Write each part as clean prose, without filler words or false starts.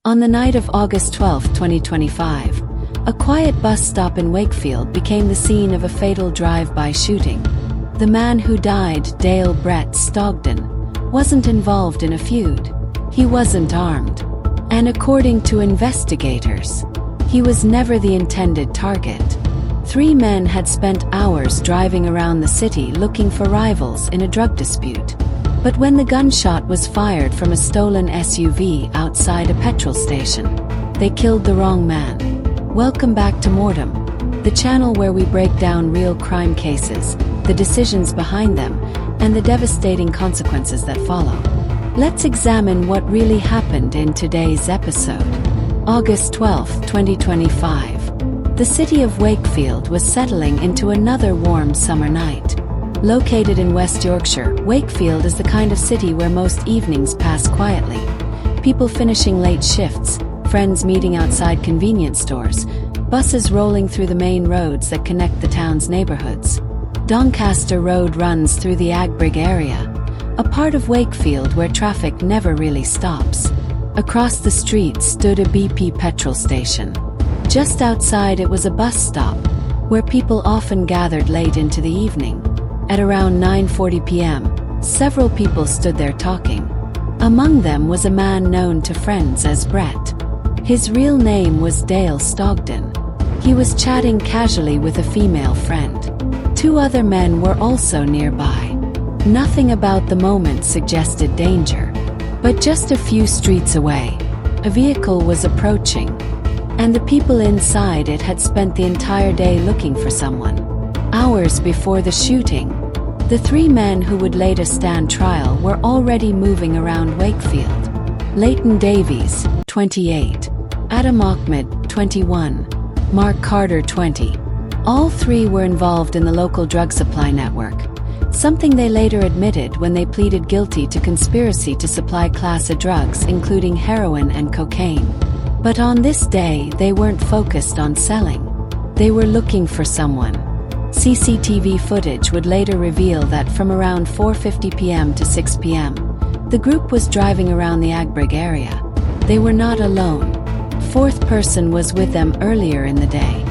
On the night of August 12, 2025, a quiet bus stop in Wakefield became the scene of a fatal drive-by shooting. The man who died, Dale Brett Stogden, wasn't involved in a feud. He wasn't armed. And according to investigators, he was never the intended target. 3 men had spent hours driving around the city looking for rivals in a drug dispute. But when the gunshot was fired from a stolen SUV outside a petrol station, they killed the wrong man. Welcome back to MORTEM, the channel where we break down real crime cases, the decisions behind them, and the devastating consequences that follow. Let's examine what really happened in today's episode. August 12, 2025. The city of Wakefield was settling into another warm summer night. Located in West Yorkshire, Wakefield is the kind of city where most evenings pass quietly. People finishing late shifts, friends meeting outside convenience stores, buses rolling through the main roads that connect the town's neighborhoods. Doncaster Road runs through the Agbrigg area, a part of Wakefield where traffic never really stops. Across the street stood a BP petrol station. Just outside it was a bus stop, where people often gathered late into the evening. At around 9:40 p.m., several people stood there talking. Among them was a man known to friends as Brett. His real name was Dale Stogden. He was chatting casually with a female friend. 2 other men were also nearby. Nothing about the moment suggested danger. But just a few streets away, a vehicle was approaching, and the people inside it had spent the entire day looking for someone. Hours before the shooting, the 3 men who would later stand trial were already moving around Wakefield. Leyton Davies, 28, Ahmed, 21, Marc Carter, 20. All 3 were involved in the local drug supply network, something they later admitted when they pleaded guilty to conspiracy to supply Class A drugs including heroin and cocaine. But on this day, they weren't focused on selling. They were looking for someone. CCTV footage would later reveal that from around 4:50 p.m. to 6 p.m., the group was driving around the Agbrigg area. They were not alone. 4th person was with them earlier in the day.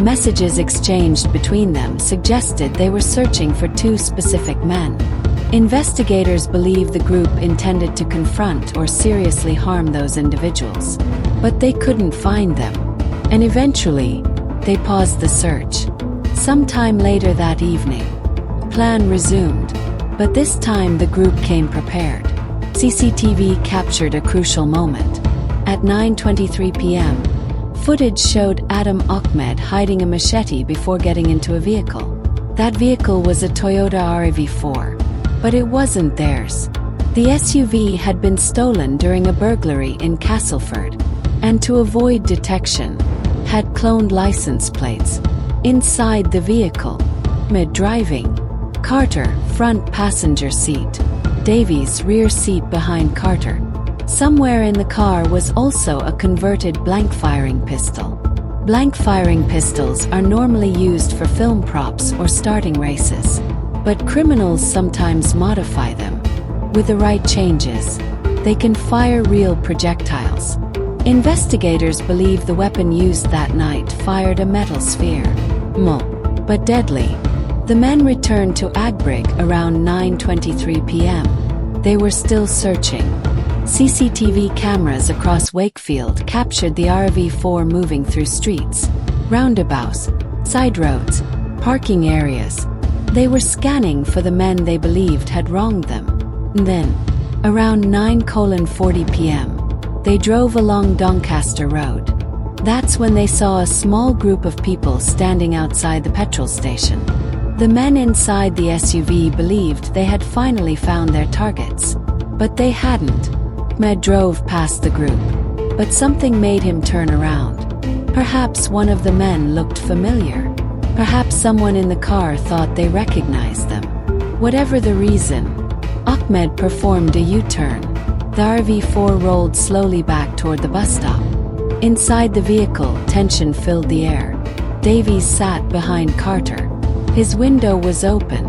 Messages exchanged between them suggested they were searching for 2 specific men. Investigators believe the group intended to confront or seriously harm those individuals, but they couldn't find them, and eventually, they paused the search. Sometime later that evening, plan resumed, but this time the group came prepared. CCTV captured a crucial moment. At 9:23 p.m., footage showed Ahmed hiding a machete before getting into a vehicle. That vehicle was a Toyota RAV4, but it wasn't theirs. The SUV had been stolen during a burglary in Castleford, and to avoid detection, had cloned license plates. Inside the vehicle, Ahmed driving, Carter front passenger seat, Davies rear seat behind Carter. Somewhere in the car was also a converted blank-firing pistol. Blank-firing pistols are normally used for film props or starting races, but criminals sometimes modify them. With the right changes, they can fire real projectiles. Investigators believe the weapon used that night fired a metal sphere, but deadly. The men returned to Agbrigg around 9:23 p.m. They were still searching. CCTV cameras across Wakefield captured the RAV4 moving through streets, roundabouts, side roads, parking areas. They were scanning for the men they believed had wronged them. Then, around 9:40 p.m., they drove along Doncaster Road. That's when they saw a small group of people standing outside the petrol station. The men inside the SUV believed they had finally found their targets, but they hadn't. Ahmed drove past the group, but something made him turn around. Perhaps one of the men looked familiar. Perhaps someone in the car thought they recognized them. Whatever the reason, Ahmed performed a U-turn. The RAV4 rolled slowly back toward the bus stop. Inside the vehicle, tension filled the air. Davies sat behind Carter. His window was open,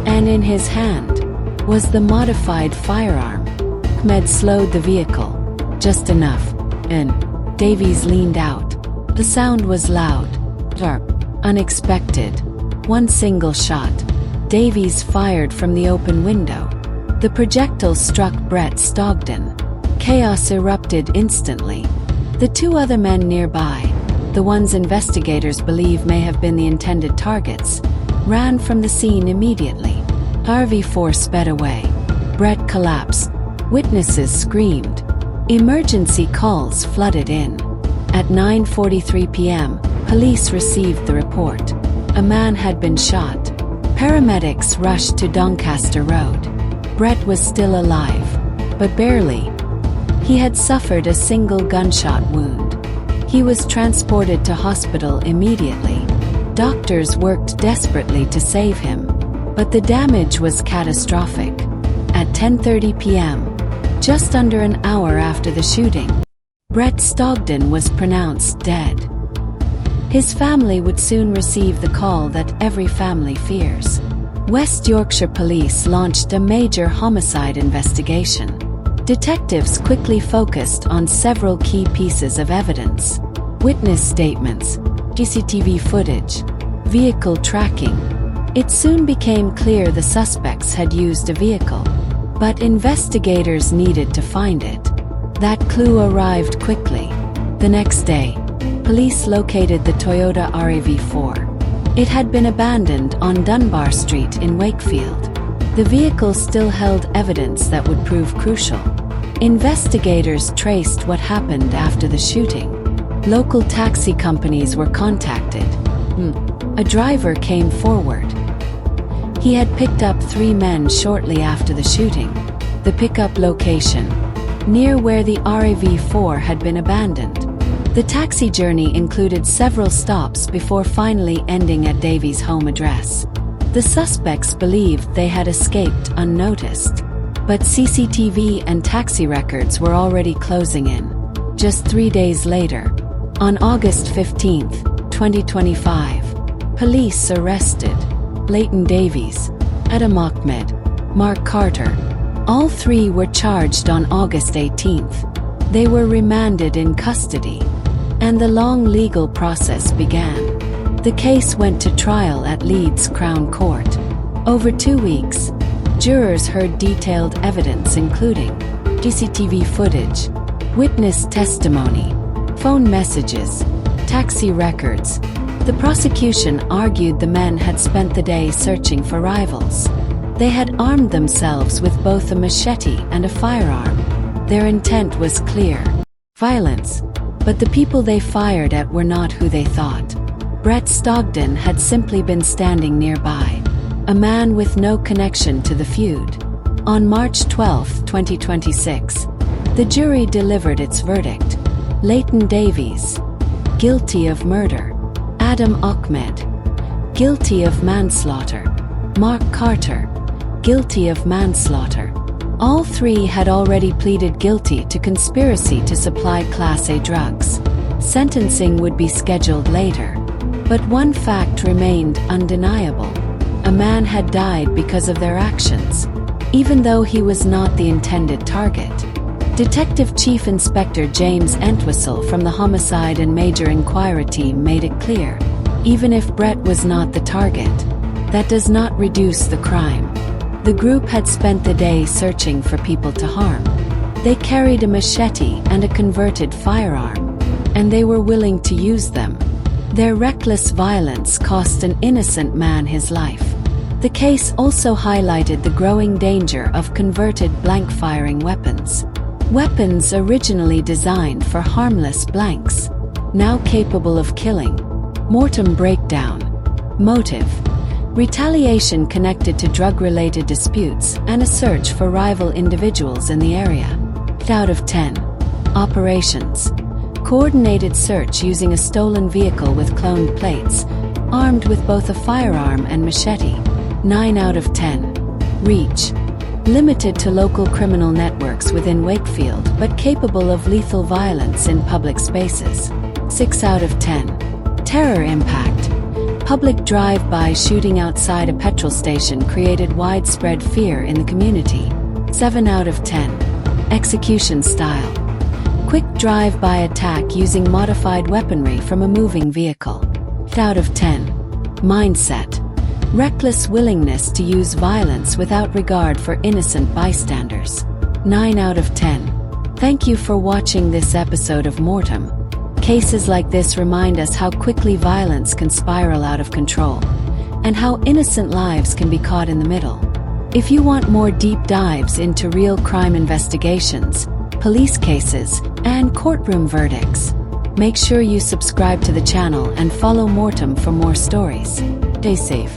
and in his hand was the modified firearm. Ahmed slowed the vehicle, just enough, Davies leaned out. The sound was loud, sharp, unexpected. One single shot. Davies fired from the open window. The projectile struck Brett Stogden. Chaos erupted instantly. The two other men nearby, the ones investigators believe may have been the intended targets, ran from the scene immediately. RAV4 sped away. Brett collapsed. Witnesses screamed. Emergency calls flooded in. At 9:43 p.m., police received the report. A man had been shot. Paramedics rushed to Doncaster Road. Brett was still alive, but barely. He had suffered a single gunshot wound. He was transported to hospital immediately. Doctors worked desperately to save him, but the damage was catastrophic. At 10:30 p.m., just under an hour after the shooting, Brett Stogden was pronounced dead. His family would soon receive the call that every family fears. West Yorkshire police launched a major homicide investigation. Detectives quickly focused on several key pieces of evidence: witness statements, CCTV footage, vehicle tracking. It soon became clear the suspects had used a vehicle, but investigators needed to find it. That clue arrived quickly. The next day, police located the Toyota RAV4. It had been abandoned on Dunbar Street in Wakefield. The vehicle still held evidence that would prove crucial. Investigators traced what happened after the shooting. Local taxi companies were contacted. A driver came forward. He had picked up 3 men shortly after the shooting. The pickup location, near where the RAV4 had been abandoned. The taxi journey included several stops before finally ending at Davies' home address. The suspects believed they had escaped unnoticed, but CCTV and taxi records were already closing in. Just 3 days later, on August 15, 2025, police arrested Leyton Davies, Ahmed, Marc Carter. All 3 were charged on August 18th. They were remanded in custody, and the long legal process began. The case went to trial at Leeds Crown Court. Over 2 weeks, jurors heard detailed evidence including CCTV footage, witness testimony, phone messages, taxi records. The prosecution argued the men had spent the day searching for rivals. They had armed themselves with both a machete and a firearm. Their intent was clear: violence. But the people they fired at were not who they thought. Brett Stogden had simply been standing nearby, a man with no connection to the feud. On March 12, 2026, the jury delivered its verdict. Leyton Davies, guilty of murder. Ahmed, guilty of manslaughter. Marc Carter, guilty of manslaughter. All 3 had already pleaded guilty to conspiracy to supply Class A drugs. Sentencing would be scheduled later. But one fact remained undeniable: a man had died because of their actions, even though he was not the intended target. Detective Chief Inspector James Entwistle from the Homicide and Major Inquiry Team made it clear: even if Brett was not the target, that does not reduce the crime. The group had spent the day searching for people to harm. They carried a machete and a converted firearm, and they were willing to use them. Their reckless violence cost an innocent man his life. The case also highlighted the growing danger of converted blank-firing weapons. Weapons originally designed for harmless blanks, now capable of killing. MORTEM breakdown. Motive: retaliation connected to drug-related disputes and a search for rival individuals in the area. 8 out of 10. Operations: coordinated search using a stolen vehicle with cloned plates, armed with both a firearm and machete. 9 out of 10. Reach: limited to local criminal networks within Wakefield but capable of lethal violence in public spaces. 6 out of 10. Terror impact: public drive-by shooting outside a petrol station created widespread fear in the community. 7 out of 10. Execution style: Quick drive-by attack using modified weaponry from a moving vehicle. 8 out of 10. Mindset. Reckless willingness to use violence without regard for innocent bystanders. 9 out of 10. Thank you for watching this episode of MORTEM. Cases like this remind us how quickly violence can spiral out of control, and how innocent lives can be caught in the middle. If you want more deep dives into real crime investigations, police cases, and courtroom verdicts, make sure you subscribe to the channel and follow MORTEM for more stories. Stay safe.